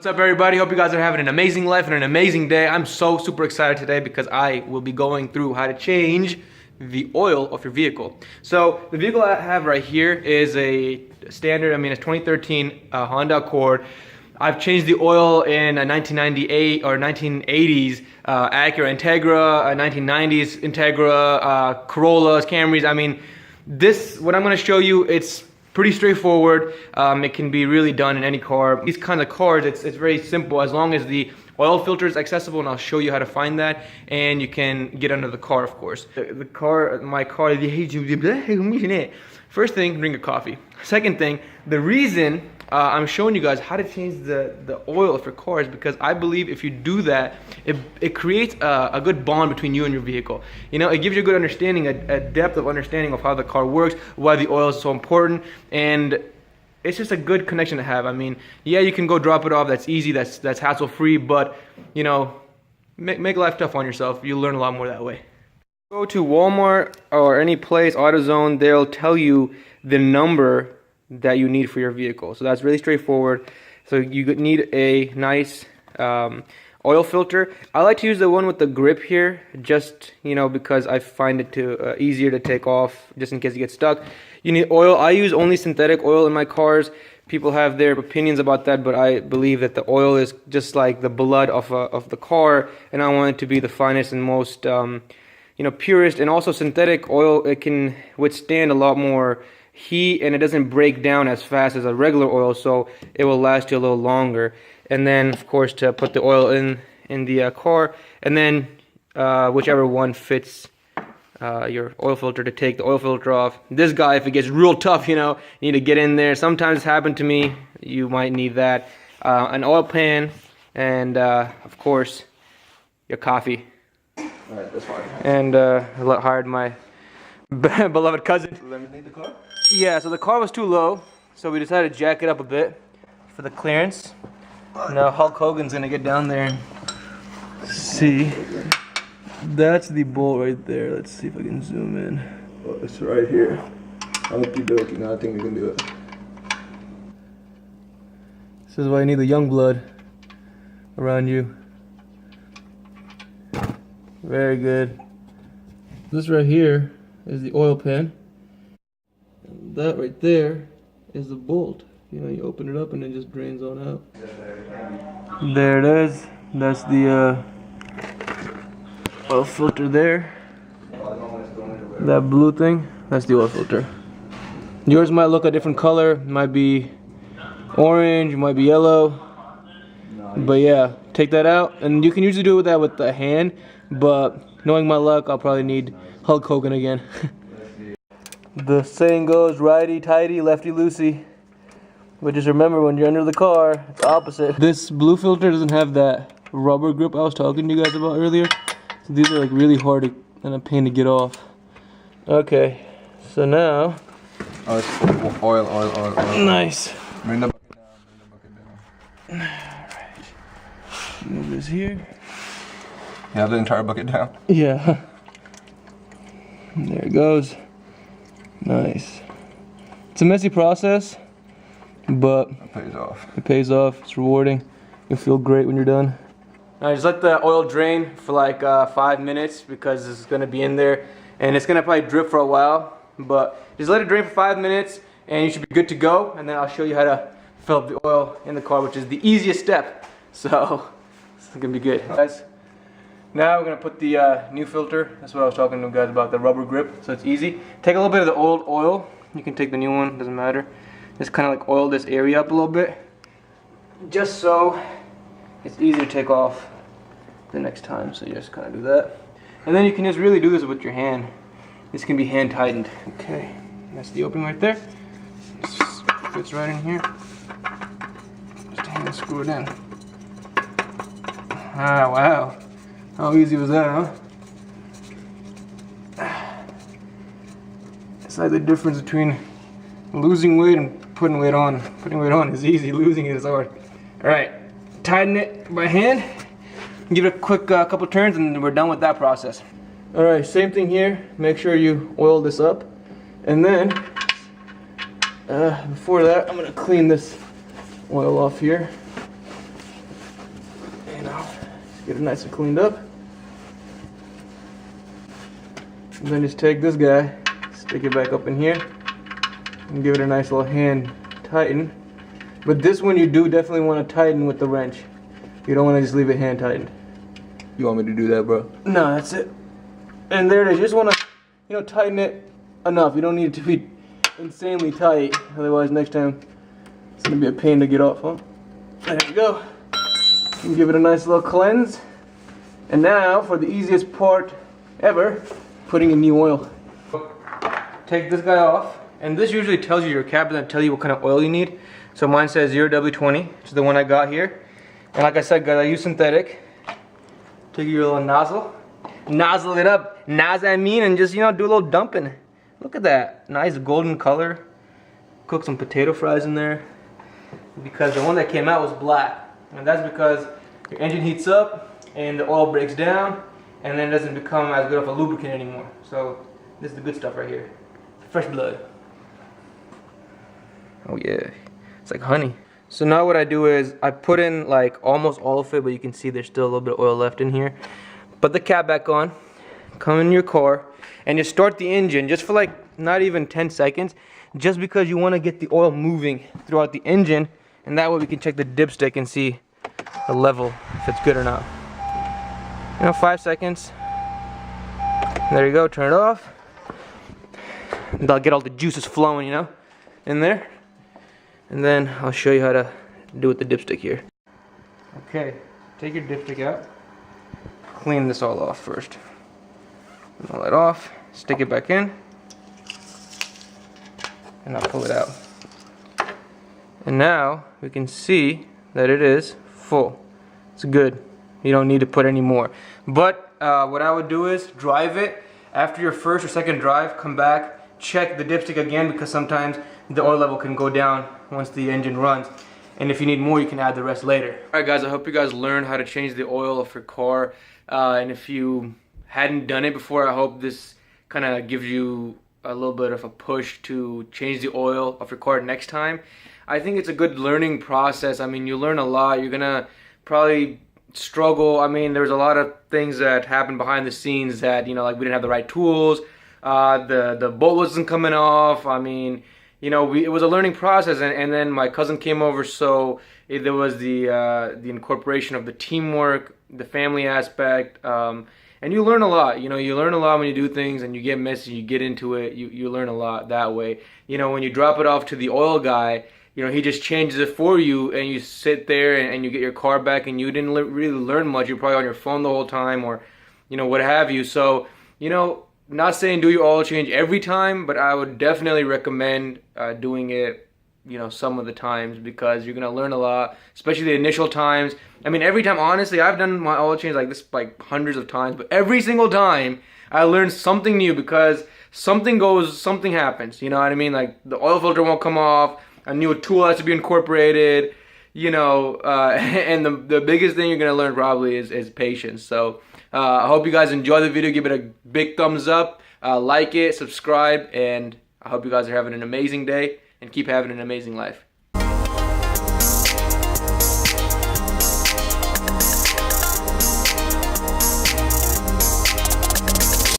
What's up, everybody? Hope you guys are having an amazing life and an amazing day. I'm so super excited today because I will be going through how to change the oil of your vehicle. So the vehicle I have right here is a standard, it's 2013 Honda Accord. I've changed the oil in a 1998 or 1980s Acura Integra, 1990s Integra, Corollas, Camrys. What I'm going to show you, it's pretty straightforward. It can be really done in any car. These kinds of cars, it's very simple as long as the oil filter is accessible, and I'll show you how to find that, and you can get under the car, of course. My car, first thing, drink a coffee. Second thing, the reason I'm showing you guys how to change the oil of your car is because I believe if you do that, it creates a good bond between you and your vehicle. It gives you a good understanding, a depth of understanding of how the car works, why the oil is so important, and it's just a good connection to have. Yeah, you can go drop it off. That's easy. That's hassle-free. But make life tough on yourself. You'll learn a lot more that way. Go to Walmart or any place, AutoZone. They'll tell you the number that you need for your vehicle. So that's really straightforward. So you need a nice oil filter. I like to use the one with the grip here, just because I find it easier to take off, just in case you get stuck. You need oil. I use only synthetic oil in my cars. People have their opinions about that, but I believe that the oil is just like the blood of the car, and I want it to be the finest and most purest. And also synthetic oil, it can withstand a lot more heat, and it doesn't break down as fast as a regular oil, so it will last you a little longer. And then, of course, to put the oil in the car, and then whichever one fits your oil filter, to take the oil filter off. This guy, if it gets real tough, you need to get in there. Sometimes it's happened to me. You might need that. An oil pan, and of course, your coffee. Alright, that's fine. And I hired my beloved cousin. Let me take the car? Yeah, so the car was too low, so we decided to jack it up a bit for the clearance. Now Hulk Hogan's gonna get down there and see. That's the bolt right there. Let's see if I can zoom in. Oh, it's right here. Okie dokie, now I think we can do it. This is why you need the young blood around you. Very good. This right here is the oil pan. And that right there is the bolt. You open it up and it just drains on out. There it is. That's the oil filter there. That blue thing, that's the oil filter. Yours might look a different color. It might be orange, it might be yellow. But yeah, take that out. And you can usually do that with the hand, but knowing my luck, I'll probably need Hulk Hogan again. The saying goes, righty tighty, lefty loosey. But just remember, when you're under the car, it's opposite. This blue filter doesn't have that rubber grip I was talking to you guys about earlier. So these are like really hard and a pain to get off. Okay, so now. Oh, it's oil. Nice. Bring the bucket down, Alright. Move this here. You have the entire bucket down? Yeah. There it goes. Nice. It's a messy process, but It pays off. it pays off. It's rewarding. You'll feel great when you're done. Now just let the oil drain for like 5 minutes, because it's gonna be in there and it's gonna probably drip for a while. But just let it drain for 5 minutes and you should be good to go. And then I'll show you how to fill up the oil in the car, which is the easiest step. So it's gonna be good, guys. Now we're gonna put the new filter. That's what I was talking to you guys about, the rubber grip. So it's easy. Take a little bit of the old oil. You can take the new one, doesn't matter. Just kind of like oil this area up a little bit, just so it's easier to take off the next time. So you just kind of do that, and then you can just really do this with your hand. This can be hand tightened. Okay, that's the opening right there. This fits right in here. Just hand screw it in. Ah, wow. How easy was that, huh? It's like the difference between losing weight and putting weight on. Putting weight on is easy, losing it is hard. Alright, tighten it by hand. Give it a quick couple turns and we're done with that process. Alright, same thing here. Make sure you oil this up. And then, before that, I'm going to clean this oil off here. Get it nice and cleaned up. And then just take this guy, stick it back up in here, and give it a nice little hand tighten. But this one you do definitely want to tighten with the wrench. You don't want to just leave it hand tightened. You want me to do that, bro? No, that's it. And there it is. You just want to, tighten it enough. You don't need it to be insanely tight. Otherwise, next time it's gonna be a pain to get off, huh? There you go. You can give it a nice little cleanse. And now for the easiest part ever, putting in new oil. Take this guy off, and this usually tells you, your cap doesn't tell you what kind of oil you need. So mine says 0W20, which is the one I got here. And like I said, guys, I use synthetic. Take your little nozzle, nozzle it up, and just, do a little dumping. Look at that, nice golden color. Cook some potato fries in there, because the one that came out was black. And that's because your engine heats up and the oil breaks down, and then it doesn't become as good of a lubricant anymore. So this is the good stuff right here. Fresh blood. Oh yeah, it's like honey. So now what I do is I put in like almost all of it, but you can see there's still a little bit of oil left in here. Put the cap back on, come in your car, and just start the engine just for like not even 10 seconds, just because you want to get the oil moving throughout the engine, and that way we can check the dipstick and see the level, if it's good or not. 5 seconds. There you go, turn it off. And I'll get all the juices flowing, in there. And then I'll show you how to do with the dipstick here. Okay, take your dipstick out. Clean this all off first. All that off, stick it back in, and I'll pull it out. And now we can see that it is full. It's good. You don't need to put any more. But what I would do is drive it. After your first or second drive, come back, check the dipstick again, because sometimes the oil level can go down once the engine runs. And if you need more, you can add the rest later. Alright guys, I hope you guys learned how to change the oil of your car. And if you hadn't done it before, I hope this kind of gives you a little bit of a push to change the oil of your car next time. I think it's a good learning process. I mean, you learn a lot. You're gonna probably struggle. I mean, there's a lot of things that happen behind the scenes that, like we didn't have the right tools. The bolt wasn't coming off. I mean, it was a learning process, and then my cousin came over, so there was the incorporation of the teamwork, the family aspect, and you learn a lot. You learn a lot when you do things and you get messy, you get into it, you learn a lot that way. When you drop it off to the oil guy, he just changes it for you, and you sit there and you get your car back, and you didn't really learn much. You're probably on your phone the whole time, or what have you. So not saying do your oil change every time, but I would definitely recommend doing it some of the times, because you're gonna learn a lot, especially the initial times. I mean, every time, honestly, I've done my oil change like this like hundreds of times, but every single time I learned something new, because something happens, you know what I mean? Like the oil filter won't come off, a new tool has to be incorporated, and the biggest thing you're gonna learn probably is patience. So I hope you guys enjoy the video. Give it a big thumbs up, like it, subscribe, and I hope you guys are having an amazing day and keep having an amazing life.